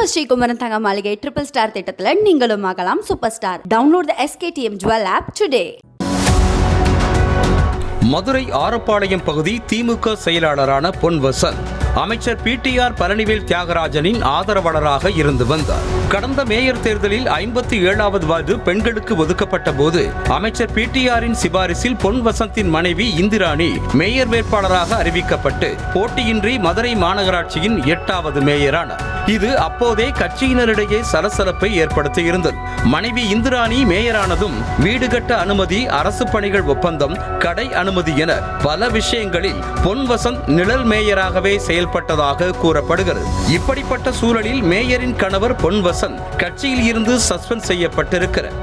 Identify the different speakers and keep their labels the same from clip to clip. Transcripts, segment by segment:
Speaker 1: நம்ம ஸ்ரீகுமரன் தங்க மாளிகை ட்ரிபிள் ஸ்டார் திட்டத்தில் நீங்களும் ஆகலாம் super star. Download the SKTM Jewel app today.
Speaker 2: Madurai Arappalayam பகுதி திமுக செயலாளரான பொன் வசந்த் அமைச்சர் PTR பழனிவேல் தியாகராஜனின் ஆதரவாளராக இருந்து வந்தார். கடந்த மேயர் தேர்தலில் 57வது வார்டு பெண்களுக்கு ஒதுக்கப்பட்ட போது அமைச்சர் PTRின் சிபாரிசில் பொன் வசந்தின் மனைவி இந்திராணி மேயர் வேட்பாளராக அறிவிக்கப்பட்டு போட்டியின்றி மதுரை மாநகராட்சியின் 8வது மேயரானார். இது அப்போதே கட்சியினரிடையே சலசலப்பை ஏற்படுத்தியிருந்தது. மனைவி இந்திராணி மேயரானதும் வீடு கட்ட அனுமதி, அரசு பணிகள் ஒப்பந்தம், கடை அனுமதி என பல விஷயங்களில் பொன் வசந்த் நிழல் மேயராகவே செயல்பட்டதாக கூறப்படுகிறது. இப்படிப்பட்ட சூழலில் மேயரின் கணவர் பொன் வசந்த் கட்சியில் இருந்து சஸ்பெண்ட் செய்யப்பட்டிருக்கிறார்.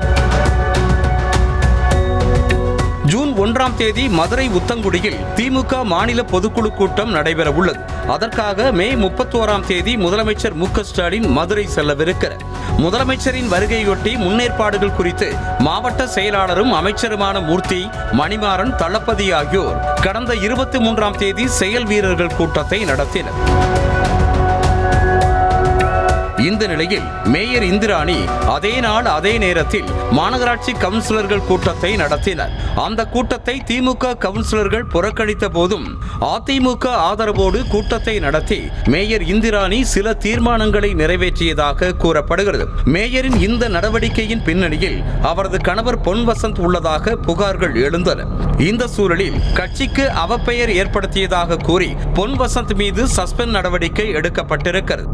Speaker 2: ஜூன் 1ஆம் தேதி மதுரை உத்தங்குடியில் திமுக மாநில பொதுக்குழு கூட்டம் நடைபெற உள்ளது. அதற்காக மே 31ஆம் தேதி முதலமைச்சர் மு.க. ஸ்டாலின் மதுரை செல்லவிருக்கிறார். முதலமைச்சரின் வருகையொட்டி முன்னேற்பாடுகள் குறித்து மாவட்ட செயலாளரும் அமைச்சருமான மூர்த்தி, மணிமாறன், தளபதி ஆகியோர் கடந்த 23ஆம் தேதி செயல் வீரர்கள் கூட்டத்தை நடத்தினர். இந்த நிலையில் மேயர் இந்திராணி அதே நாள் அதே நேரத்தில் மாநகராட்சி கவுன்சிலர்கள் கூட்டத்தை நடத்தினர். அந்த கூட்டத்தை திமுக கவுன்சிலர்கள் புறக்கணித்த போதும் அதிமுக ஆதரவோடு கூட்டத்தை நடத்தி மேயர் இந்திராணி சில தீர்மானங்களை நிறைவேற்றியதாக கூறப்படுகிறது. மேயரின் இந்த நடவடிக்கையின் பின்னணியில் அவரது கணவர் பொன் வசந்த் உள்ளதாக புகார்கள் எழுந்தன. இந்த சூழலில் கட்சிக்கு அவப்பெயர் ஏற்படுத்தியதாக கூறி பொன் வசந்த் மீது சஸ்பெண்ட் நடவடிக்கை எடுக்கப்பட்டிருக்கிறது.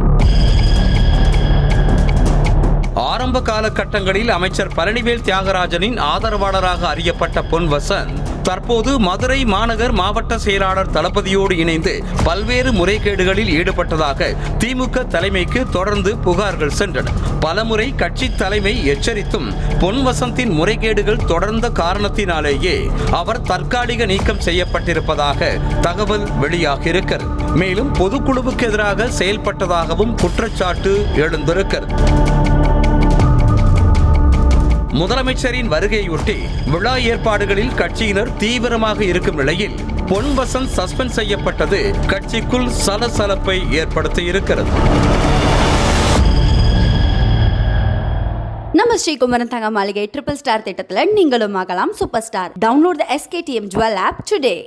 Speaker 2: ஆரம்ப காலகட்டங்களில் அமைச்சர் பழனிவேல் தியாகராஜனின் ஆதரவாளராக அறியப்பட்ட பொன் வசந்த் தற்போது மதுரை மாநகர் மாவட்ட செயலாளர் தளபதியோடு இணைந்து பல்வேறு முறைகேடுகளில் ஈடுபட்டதாக திமுக தலைமைக்கு தொடர்ந்து புகார்கள் சென்றன. பலமுறை கட்சி தலைமை எச்சரித்தும் பொன் வசந்தின் முறைகேடுகள் தொடர்ந்த காரணத்தினாலேயே அவர் தற்காலிக நீக்கம் செய்யப்பட்டிருப்பதாக தகவல் வெளியாகியிருக்கிறது. மேலும் பொதுக்குழுவுக்கு எதிராக செயல்பட்டதாகவும் குற்றச்சாட்டு எழுந்திருக்கிறது. முதலமைச்சரின் வருகையொட்டி விழா ஏற்பாடுகளில் கட்சியினர் தீவிரமாக இருக்கும் நிலையில் பொன் வசந்த் சஸ்பெண்ட் செய்யப்பட்டது கட்சிக்குள் சலசலப்பை ஏற்படுத்தியிருக்கிறது.
Speaker 1: நம்ம ஸ்ரீகுமரன் தங்க மாளிகை ட்ரிபிள் ஸ்டார் திட்டத்தில் நீங்களும் ஆகலாம் super star. Download the SKTM Jewel app today.